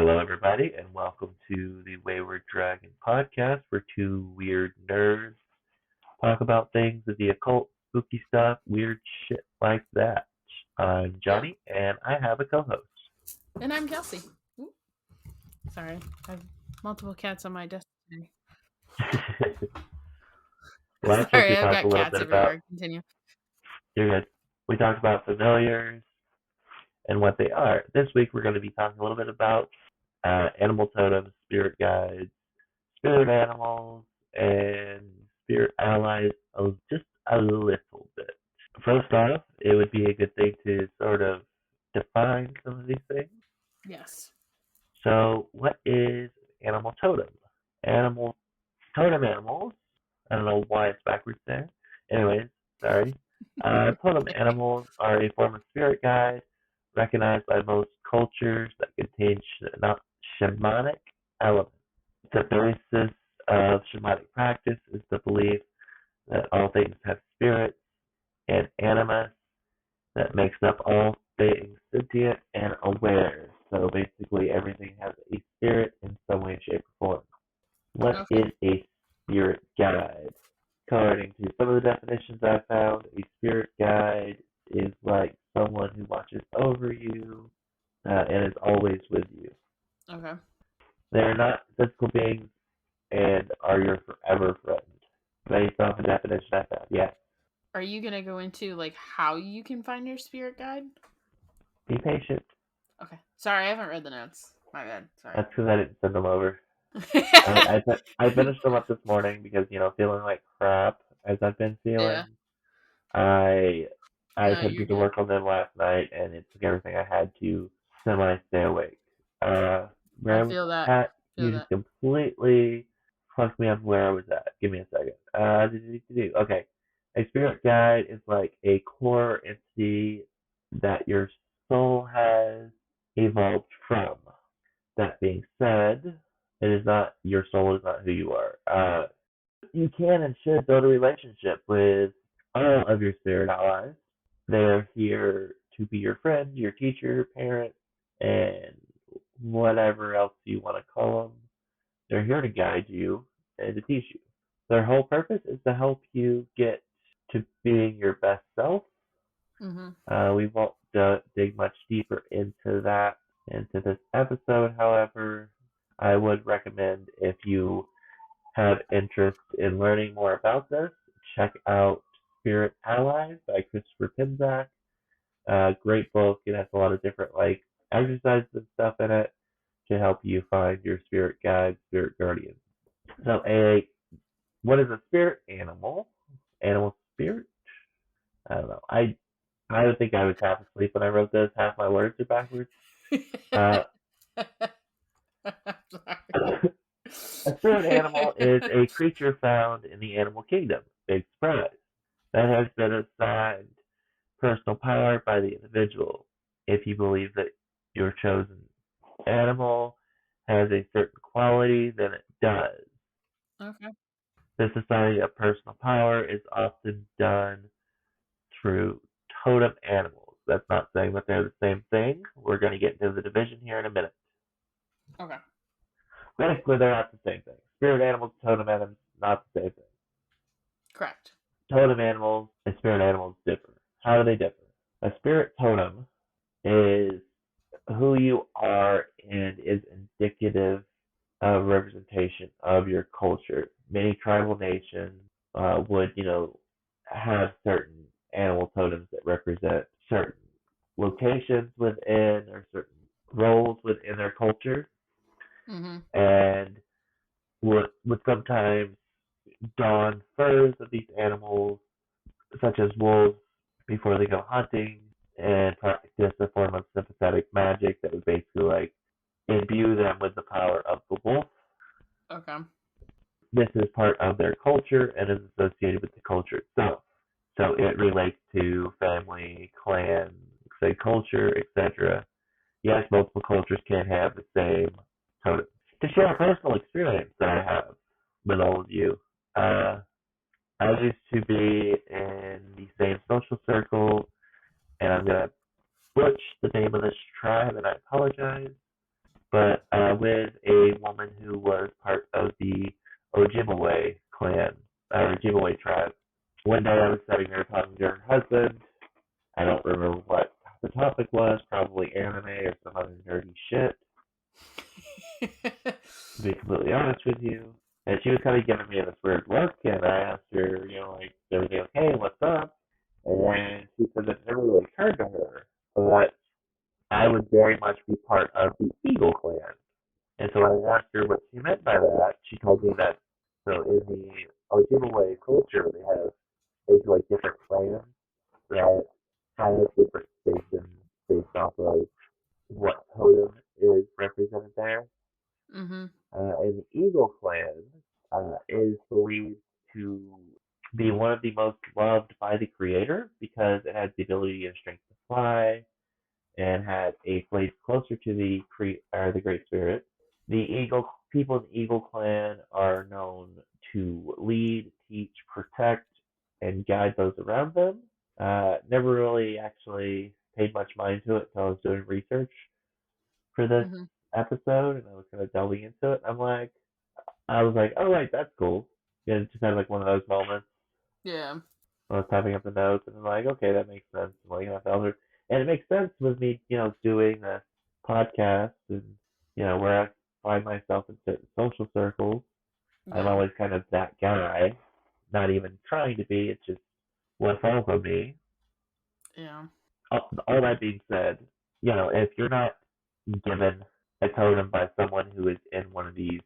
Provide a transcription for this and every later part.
Hello, everybody, and welcome to the Wayward Dragon podcast, where two weird nerds talk about things of the occult, spooky stuff, weird shit like that. I'm Johnny, and I have a co-host. And I'm Kelsey. Ooh. Sorry, I have multiple cats on my desk today. Last Sorry, week we I've talked got a little cats bit everywhere. about. Continue. You're good. We talked about familiars and what they are. This week we're going to be talking a little bit about animal totems, spirit guides, spirit animals, and spirit allies just a little bit. First off, it would be a good thing to sort of define some of these things. Yes. So, what is animal totem? Animal totem animals. I don't know why it's backwards there. Anyways, sorry. Totem animals are a form of spirit guide recognized by most cultures that contain shamanic elements. The basis of shamanic practice is the belief that all things have spirits and animus that makes up all things sentient and aware. So basically, everything has a spirit in some way, shape, or form. What Okay. is a spirit guide? According to some of the definitions I found, a spirit guide is like someone who watches over you and is always with you. Okay. They are not physical beings and are your forever friend. Based off the definition I found, yeah. Are you gonna go into how you can find your spirit guide? Be patient. Okay. Sorry, I haven't read the notes. My bad. Sorry. That's because I didn't send them over. I finished them up this morning because feeling like crap as I've been feeling. Yeah. I No, attempted you're to good. work on them last night, and it took everything I had to semi stay awake. I feel that. Pat, Feel you that. just completely fucked me up where I was at. Give me a second. Okay. A spirit guide is like a core entity that your soul has evolved from. That being said, your soul is not who you are. You can and should build a relationship with all of your spirit allies. They're here to be your friend, your teacher, parent, and whatever else you want to call them. They're here to guide you and to teach you. Their whole purpose is to help you get to being your best self. We won't dig much deeper into this episode. However, I would recommend, if you have interest in learning more about this, check out Spirit Allies by Christopher Penczak. Great book. It has a lot of different exercises and stuff in it to help you find your spirit guide, spirit guardian. So, what is a spirit animal? Animal spirit? I don't know. I would think I was half asleep when I wrote this. Half my words are backwards. Uh, A spirit animal is a creature found in the animal kingdom. Big surprise. That has been assigned personal power by the individual. If you believe that your chosen animal has a certain quality, then it does. Okay. This assigning of personal power is often done through totem animals. That's not saying that they're the same thing. We're going to get into the division here in a minute. Okay. Basically, they're not the same thing. Spirit animals, totem animals, not the same thing. Correct. Totem animals and spirit animals differ. How do they differ? A spirit totem is who you are and is indicative of representation of your culture. Many tribal nations would, have certain animal totems that represent certain locations within or certain roles within their culture, and would sometimes don furs of these animals, such as wolves, before they go hunting, and practice a form of sympathetic magic that would basically imbue them with the power of the wolf. Okay. This is part of their culture and is associated with the culture itself. So it relates to family, clan, say culture, etc. Yes, multiple cultures can have the same totem. To share a personal experience that I have with all of you, I used to be in the same social circle, and I'm going to butch the name of this tribe, and I apologize. but with a woman who was part of the Ojibwe clan, or Ojibwe tribe. One day I was sitting there talking to her husband. I don't remember what the topic was, probably anime or some other nerdy shit, to be completely honest with you. And she was kind of giving me this weird look, and I asked her, like, everything okay, what's up? And she said that it never really occurred to her that I would very much be part of the Eagle clan. And so I asked her what she meant by that. She told me that, so in the Ojibwe culture, they have basically like different clans that have different stations based off of what totem is represented there. Mm-hmm. And the Eagle clan is believed to be one of the most loved by the creator because it has the ability and strength to fly and had a place closer to the the Great Spirit. The people in the Eagle clan are known to lead, teach, protect, and guide those around them. Never really actually paid much mind to it until I was doing research for this Mm-hmm. episode, and I was kind of delving into it. I was like, oh right, that's cool. Yeah, it's just kind of like one of those moments. Yeah. I was typing up the notes, and I'm like, okay, that makes sense. And it makes sense with me, doing this podcast, and where I find myself in certain social circles. I'm Yeah. always kind of that guy, not even trying to be. It's just what falls on me. Yeah. All that being said, if you're not given a totem by someone who is in one of these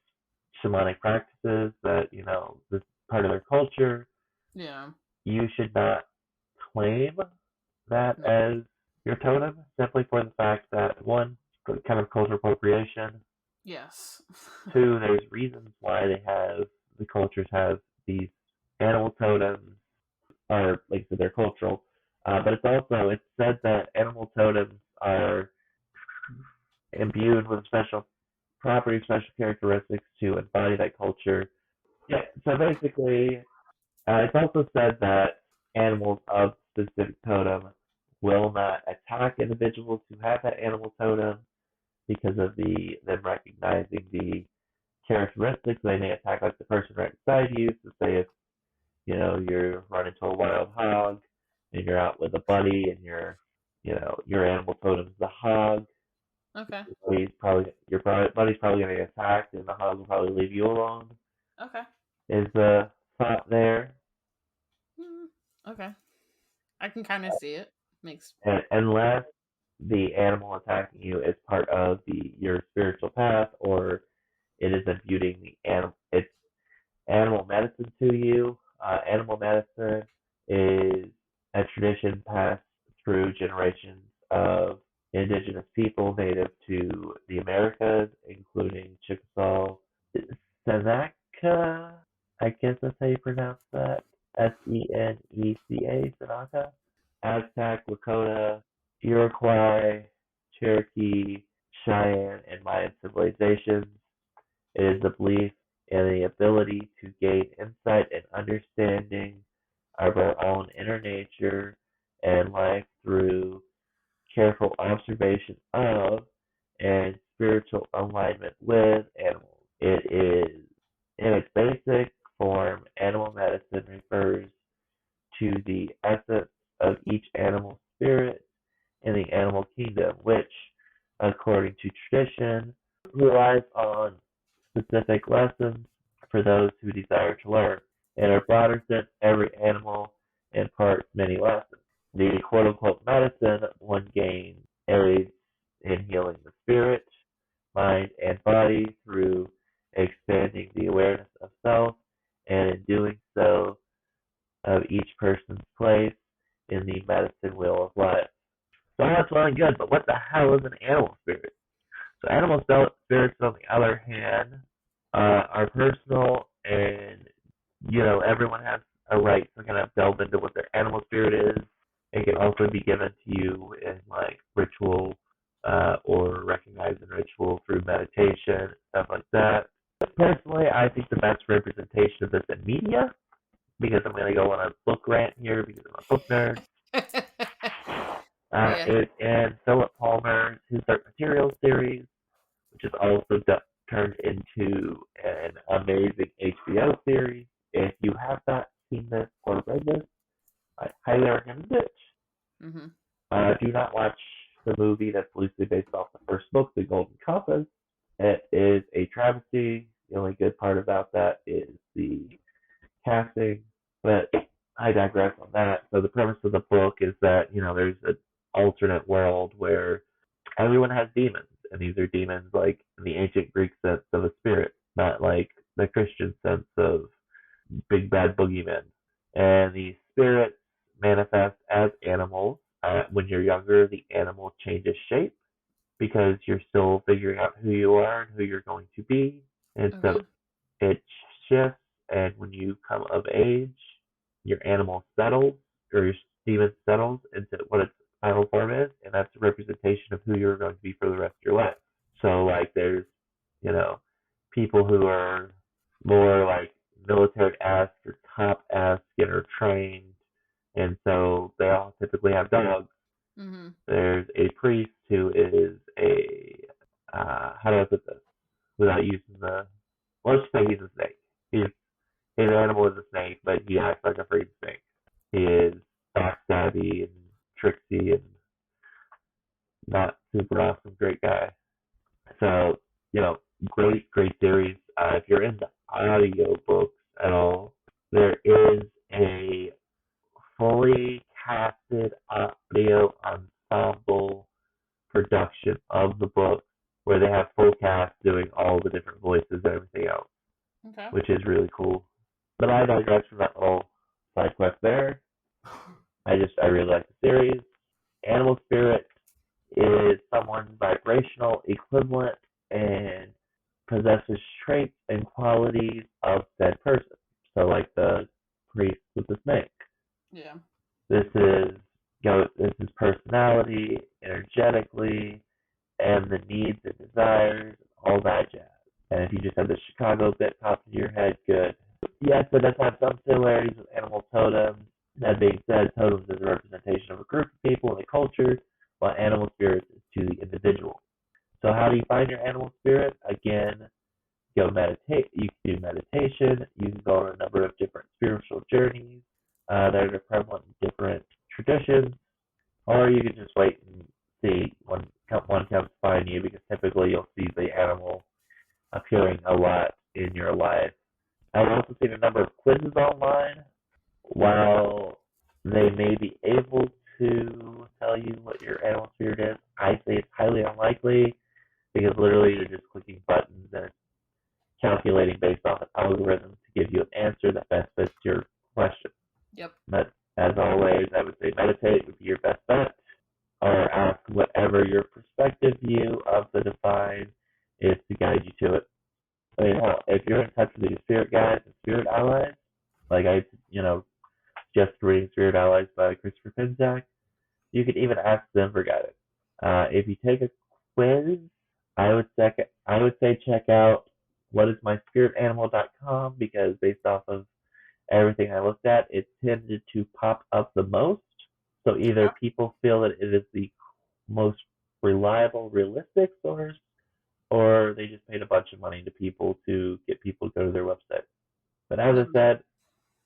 shamanic practices that this is part of their culture, Yeah. you should not claim that No. as your totem simply for the fact that one, kind of cultural appropriation. Yes. Two, there's reasons why the cultures have these animal totems, or like I said, they're cultural. But it's said that animal totems are imbued with special properties, special characteristics to embody that culture. Yeah, so basically, it's also said that animals of specific totem will not attack individuals who have that animal totem because of them recognizing the characteristics. They may attack like the person right beside you. So say if you're running to a wild hog and you're out with a buddy and your animal totem is the hog. Okay. Your buddy's probably gonna get attacked and the hog will probably leave you alone. Okay. Is the thought there? Okay. I can kind of see it. Makes. Unless the animal attacking you is part of your spiritual path, or it is imputing it's animal medicine to you. Animal medicine is a tradition passed through generations of indigenous people native to the Americas, including Chickasaw, Seneca. I guess that's how you pronounce that. Seneca, Seneca. Aztec, Lakota, Iroquois, Cherokee, Cheyenne, and Mayan civilizations. It is the belief in the ability to gain insight and understanding of our own inner nature and life through careful observation of and spiritual alignment with animals. It is, in its basic form, animal medicine refers to the essence of each animal spirit in the animal kingdom, which, according to tradition, relies on specific lessons for those who desire to learn. In a broader sense, every animal imparts many lessons. The quote unquote medicine one gains aids in healing the spirit, mind, and body through expanding the awareness of self, and in doing so, of each person's place in the medicine wheel of life. So that's well and good, but what the hell is an animal spirit? So animal spirits, on the other hand, are personal, and everyone has a right to kind of delve into what their animal spirit is. It can also be given to you in like ritual, or recognized in ritual through meditation, stuff like that. But personally, I think the best representation of this in media, because I'm going to go on a book rant here because I'm a book nerd. Yeah. And Philip Palmer's His Dark Materials series, which is also turned into an amazing HBO series. If you have not seen this or read this, I highly recommend it. Mm-hmm. Do not watch the movie that's loosely based off the first book, The Golden Compass. It is a travesty. The only good part about that is the casting, but I digress on that. So the premise of the book is that, there's an alternate world where everyone has demons, and these are demons like in the ancient Greek sense of a spirit, not like the Christian sense of big bad boogeymen. And these spirits manifest as animals. When you're younger, the animal changes shape because you're still figuring out who you are and who you're going to be. And so Okay. it shifts, and when you come of age, your animal settles, or your demon settles into what its final form is, and that's a representation of who you're going to be for the rest of your life. So, like, there's, people who are more like military-esque or cop-esque and are trained, and so they all typically have dogs. Mm-hmm. There's a priest who is how do I put this without using let's say he's a snake. His animal is a snake, but he acts like a freaking snake. He is backstabby and tricksy and not super awesome, great guy. So, great series. If you're into audio books at all, there is a fully casted audio ensemble production of the book where they have full cast doing all the different voices and everything else, Okay. which is really cool. But I digress from that little side quest there. I really like the series. Animal spirit is someone's vibrational equivalent and possesses traits and qualities of said person. So, like the priest with the snake. Yeah. This is personality, energetically, and the needs and desires, all that jazz. And if you just have the Chicago bit pop into your head, good. Yes, it does have some similarities with animal totems. That being said, totems is a representation of a group of people and a culture, while animal spirits is to the individual. So how do you find your animal spirit? Again, go meditate. You can do meditation. You can go on a number of different spiritual journeys that are prevalent in different traditions, or you can just wait and see when one comes to find you, because typically you'll see the animal appearing a lot in your life. I've also seen a number of quizzes online. While they may be able to tell you what your animal spirit is, I say it's highly unlikely, because literally you're just clicking buttons and it's calculating based off an algorithm to give you an answer that best fits your question. Yep. But as always, I would say meditate would be your best bet, or ask whatever your perspective view of the divine is to guide you to it. I mean, hell, if you're in touch with your spirit guides and spirit allies, like I, just reading Spirit Allies by Christopher Penczak, you can even ask them for guidance. If you take a quiz, I would say check out whatismyspiritanimal.com, because based off of everything I looked at, it tended to pop up the most. So either people feel that it is the most reliable, realistic source, or they just paid a bunch of money to people to get people to go to their website. But as I said,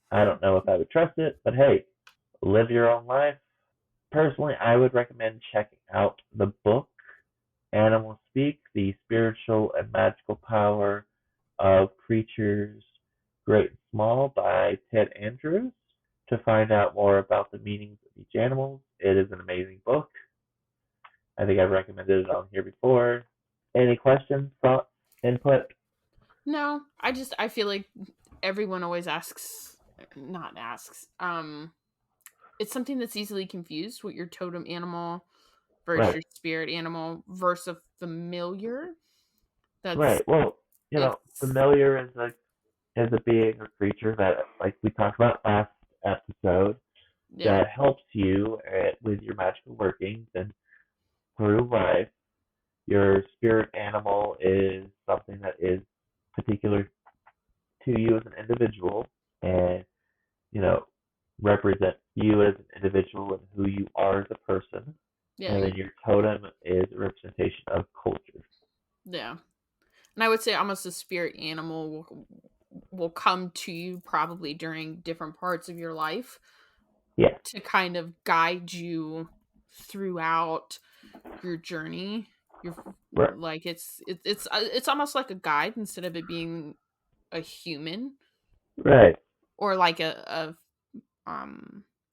I don't know if I would trust it, but hey, live your own life. Personally, I would recommend checking out the book, Animals Speak, The Spiritual and Magical Power of Creatures Great and Small by Ted Andrews, to find out more about the meanings of each animal. It is an amazing book. I think I've recommended it on here before. Any questions, thoughts, input? No, I feel like everyone always it's something that's easily confused with your totem animal versus your spirit animal versus a familiar. That's Right. Well, it's familiar is a being or creature that, like we talked about last episode, yeah. that helps you with your magical workings and through life. Your spirit animal is something that is particular to you as an individual, and you know represents you as an individual and who you are as a person. Yeah. And then your totem is a representation of culture. Yeah. And I would say almost a spirit animal will come to you probably during different parts of your life Yeah. to kind of guide you throughout your journey. Your Right. like it's almost like a guide instead of it being a human Right. or like a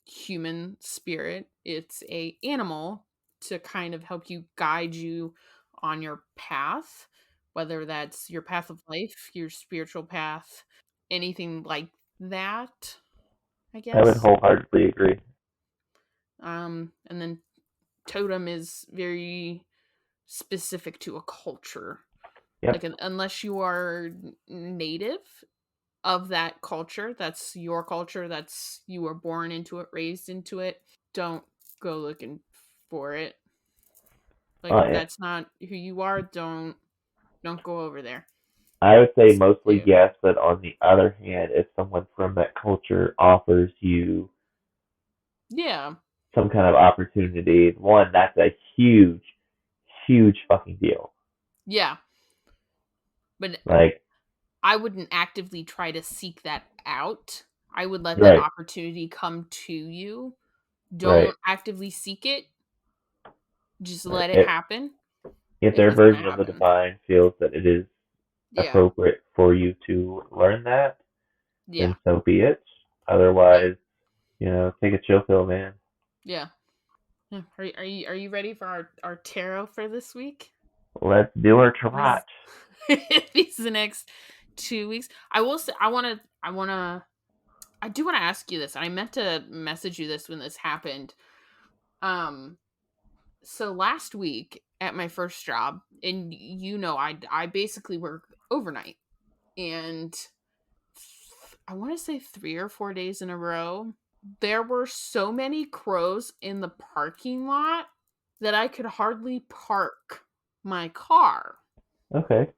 human spirit. It's a animal to kind of help you guide you on your path, whether that's your path of life, your spiritual path, anything like that, I I would guess. wholeheartedly agree. And then totem is very specific to a culture. Yep. Like unless you are native of that culture, that's your culture, that's you were born into it, raised into it, don't go looking for it. Like if Yeah. that's not who you are, don't go over there. I would say It's mostly you. yes, but on the other hand, if someone from that culture offers you Yeah. some kind of opportunity, one, that's a huge, huge fucking deal. Yeah. But Like, I wouldn't actively try to seek that out. I would let that right, opportunity come to you. right. Don't actively seek it. Just Right. let it happen. If And their it's gonna version of the happen. divine feels that it is Yeah. appropriate for you to learn that, Yeah. then so be it. Yeah. Otherwise, take a chill pill, man. Yeah. Yeah. Are you ready for our tarot for this week? Let's do our tarot. These these the next 2 weeks. I will say I do want to ask you this. I meant to message you this when this happened. Um so last week at my first job, and I basically work overnight, and I want to say 3 or 4 days in a row, there were so many crows in the parking lot that I could hardly park my car. Okay.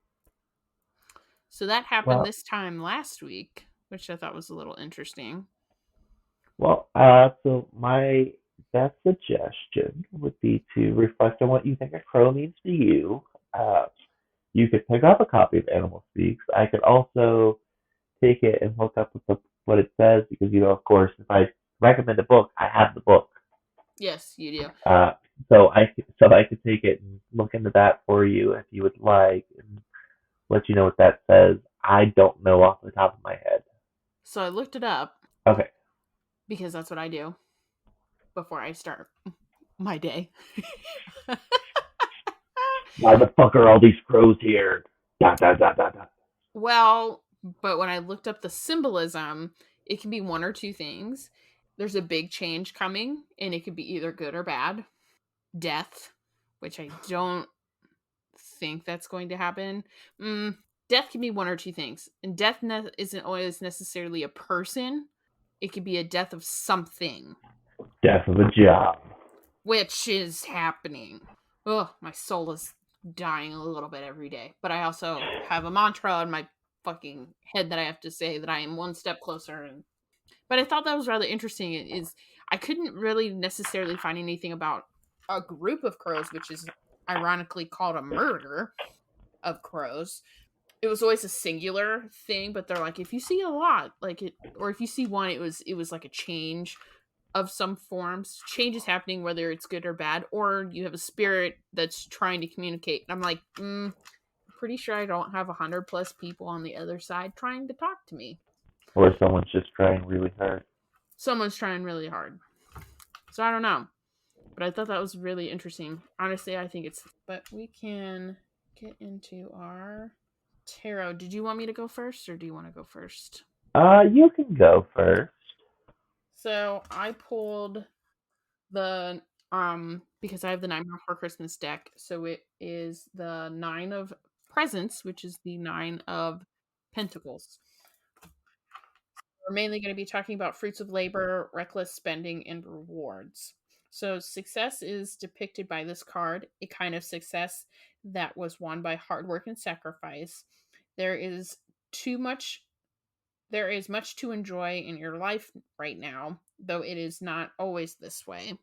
So that happened Well, this time last week, which I thought was a little interesting. so my best suggestion would be to reflect on what you think a crow means to you. Uh, you could pick up a copy of Animal Speaks. I could also take it and look up what it says because, of course, if I recommend a book, I have the book. Yes, you do. Uh, so I could take it and look into that for you if you would like, and let you know what that says. I don't know off the top of my head. So I looked it up Okay. because that's what I do before I start my day. Why the fuck are all these crows here? Dot dot dot dot dot. Well, but when I looked up the symbolism, it can be one or two things. There's a big change coming, and it could be either good or bad. Death, which I don't think that's going to happen. Death can be one or two things, and death isn't always necessarily a person. It could be a death of something, Death of a job. which is happening. Oh, my soul is dying a little bit every day. But I also have a mantra in my fucking head that I have to say that I am one step closer. But I thought that was rather interesting. Is I couldn't really necessarily find anything about a group of crows, which is ironically called a murder of crows. It was always a singular thing, but they're like if you see a lot, like it, or if you see one, it was like a change of some forms. Change is happening, whether it's good or bad, or you have a spirit that's trying to communicate. And I'm like, pretty sure I don't have 100+ people on the other side trying to talk to me. Or someone's just trying really hard. Someone's trying really hard. So I don't know. But I thought that was really interesting. Honestly, I think it's. But we can get into our tarot. Did you want me to go first, or do you want to go first? You can go first. So I pulled the because I have the Nightmare Before Christmas deck. So it is the Nine of Presents, which is the Nine of Pentacles. We're mainly going to be talking about fruits of labor, reckless spending, and rewards. So success is depicted by this card, a kind of success that was won by hard work and sacrifice. There is too much there is much to enjoy in your life right now, though it is not always this way.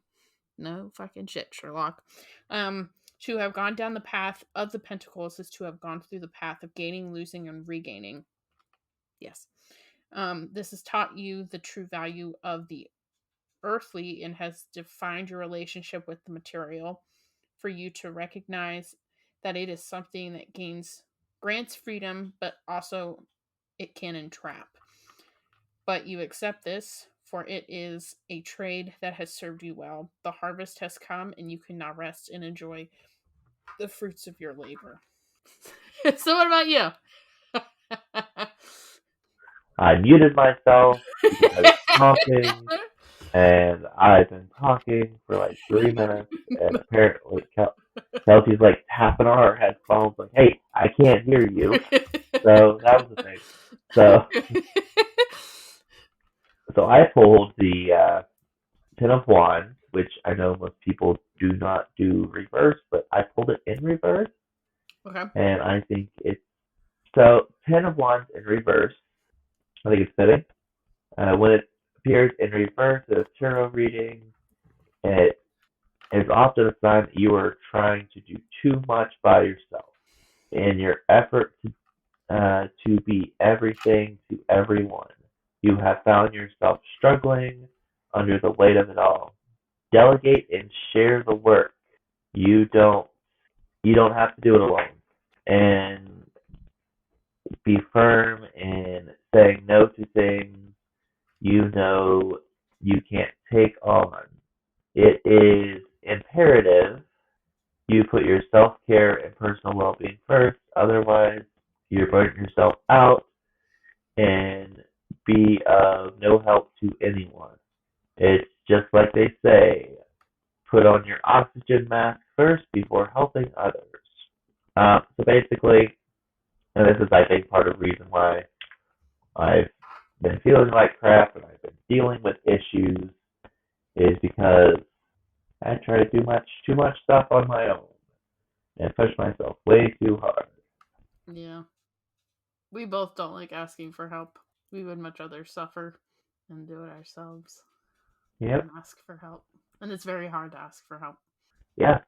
No fucking shit, Sherlock. Um To have gone down the path of the Pentacles is to have gone through the path of gaining, losing, and regaining. Yes. This has taught you the true value of the earthly and has defined your relationship with the material for you to recognize that it is something that grants freedom, but also it can entrap. But you accept this, for it is a trade that has served you well. The harvest has come, and you can now rest and enjoy the fruits of your labor. So what about you? I muted myself because I was talking, and I've been talking for like 3 minutes, and apparently Kelsey's like tapping on her headphones, like, "Hey, I can't hear you." So that was the thing. So, so I pulled the Ten of Wands, which I know most people do not do reverse, but I pulled it in reverse, Okay. and I think it's so Ten of Wands in reverse. I think it's fitting. When it appears in reverse in a tarot reading, it is often a sign that you are trying to do too much by yourself. In your effort to be everything to everyone, you have found yourself struggling under the weight of it all. Delegate and share the work. You don't have to do it alone. And be firm in saying no to things you know you can't take on. It is imperative you put your self-care and personal well-being first. Otherwise, you're burning yourself out and be of no help to anyone. It's just like they say, put on your oxygen mask first before helping others. So basically, and this is, I think, part of the reason why I've been feeling like crap and I've been dealing with issues is because I try to do too much stuff on my own and push myself way too hard. Yeah. We both don't like asking for help. We would much rather suffer and do it ourselves Yep. than ask for help. And it's very hard to ask for help. Yeah.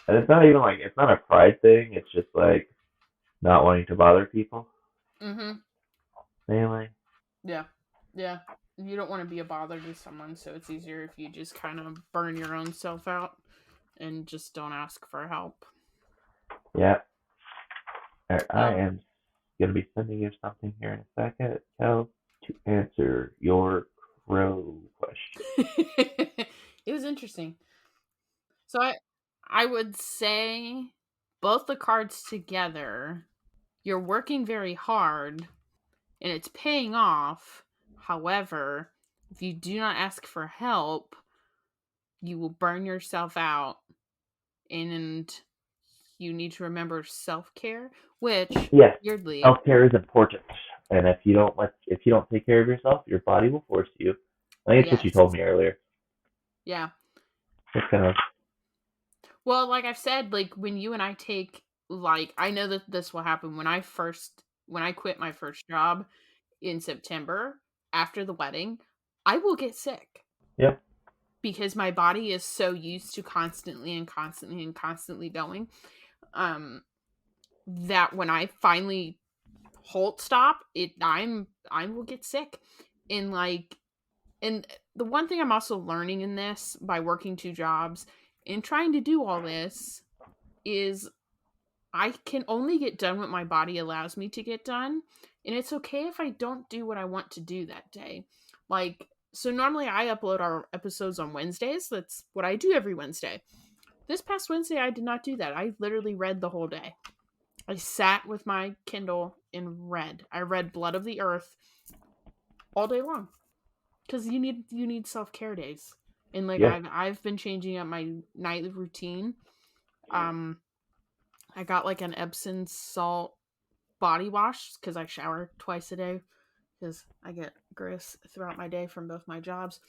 And it's not even like, it's not a pride thing. It's just like not wanting to bother people. Mm-hmm. Mainly. Yeah. Yeah. You don't want to be a bother to someone, so it's easier if you just kind of burn your own self out and just don't ask for help. Yeah. I am going to be sending you something here in a second, Kel, to answer your crow question. It was interesting. So I would say both the cards together, you're working very hard and it's paying off. However, if you do not ask for help, you will burn yourself out, and you need to remember self-care, which Yes, weirdly, self-care is important. And if you don't take care of yourself, your body will force you. I think it's what you yes. told me earlier. Yeah. It's kind of, Well, like I've said, like when you and I take, like, I know that this will happen when I quit my first job in September after the wedding, I will get sick yep, because my body is so used to constantly and constantly and constantly going, that when I finally stop, I will get sick. And like, and the one thing I'm also learning in this by working two jobs and trying to do all this is I can only get done what my body allows me to get done. And it's okay if I don't do what I want to do that day. Like, so normally I upload our episodes on Wednesdays. That's what I do every Wednesday. This past Wednesday, I did not do that. I literally read the whole day. I sat with my Kindle and read. I read Blood of the Earth all day long because you need self-care days. And like yes, I've been changing up my nightly routine. I got like an Epsom salt body wash because I shower twice a day because I get gross throughout my day from both my jobs.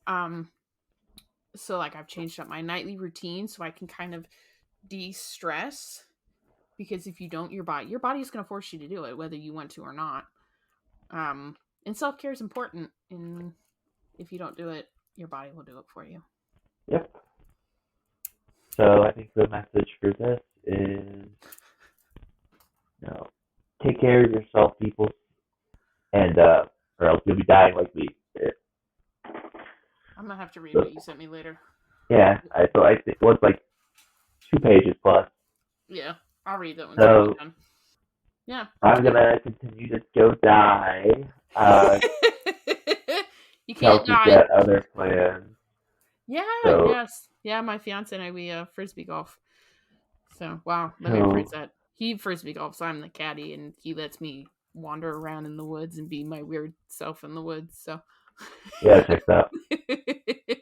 So like I've changed up my nightly routine so I can kind of de-stress, because if you don't, your body is going to force you to do it whether you want to or not. And self-care is important, and if you don't do it, your body will do it for you. yep. So I think the message for this is, take care of yourself, people, and or else you'll be dying like me. I'm gonna have to read So, what you sent me later. yeah, so I think it was like 2 pages plus. Yeah, I'll read that one. So yeah, I'm gonna continue to go die. You can't Kelsey's die. got other plans. Yeah, So, yes. Yeah, my fiance and I, we frisbee golf. So, wow, let me rephrase that. He frisbee golfs, I'm the caddy, and he lets me wander around in the woods and be my weird self in the woods. So, yeah, check that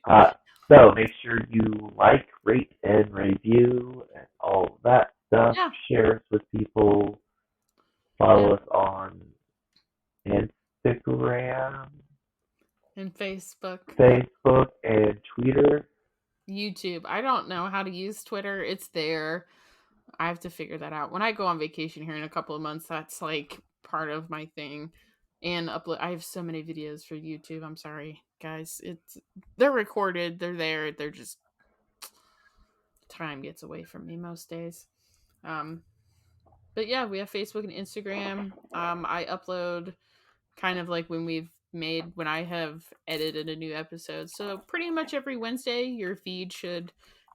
out. So make sure you like, rate, and review and all that stuff. yeah, Share us with people. Follow us on Instagram, and Facebook, and Twitter. YouTube. I don't know how to use Twitter. It's there. I have to figure that out. When I go on vacation here in a couple of months, that's like part of my thing. And upload. I have so many videos for YouTube. I'm sorry, guys. They're recorded. They're there. They're just time gets away from me most days. But yeah, we have Facebook and Instagram. I upload kind of like when I have edited a new episode. So pretty much every Wednesday, your feed should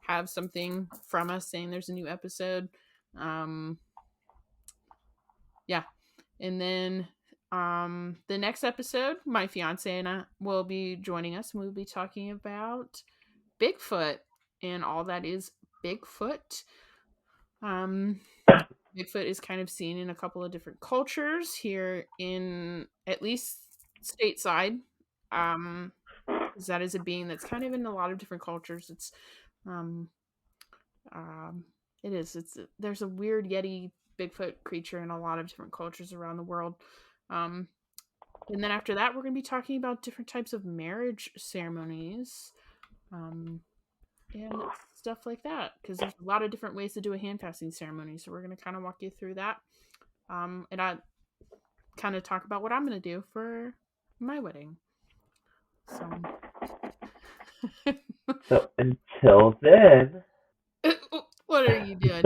have something from us saying there's a new episode. Yeah. And then the next episode, my fiance and I will be joining us, and we'll be talking about Bigfoot and all that is Bigfoot. Bigfoot is kind of seen in a couple of different cultures here in at least stateside. That is a being that's kind of in a lot of different cultures. Um, it is. There's a weird Yeti Bigfoot creature in a lot of different cultures around the world. And then after that, we're going to be talking about different types of marriage ceremonies. And stuff like that, because there's a lot of different ways to do a hand passing ceremony. So we're going to kind of walk you through that. And I kind of talk about what I'm going to do for my wedding. So until then, what are you doing?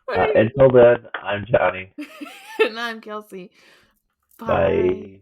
until then, I'm Johnny. And I'm Kelsey. Bye.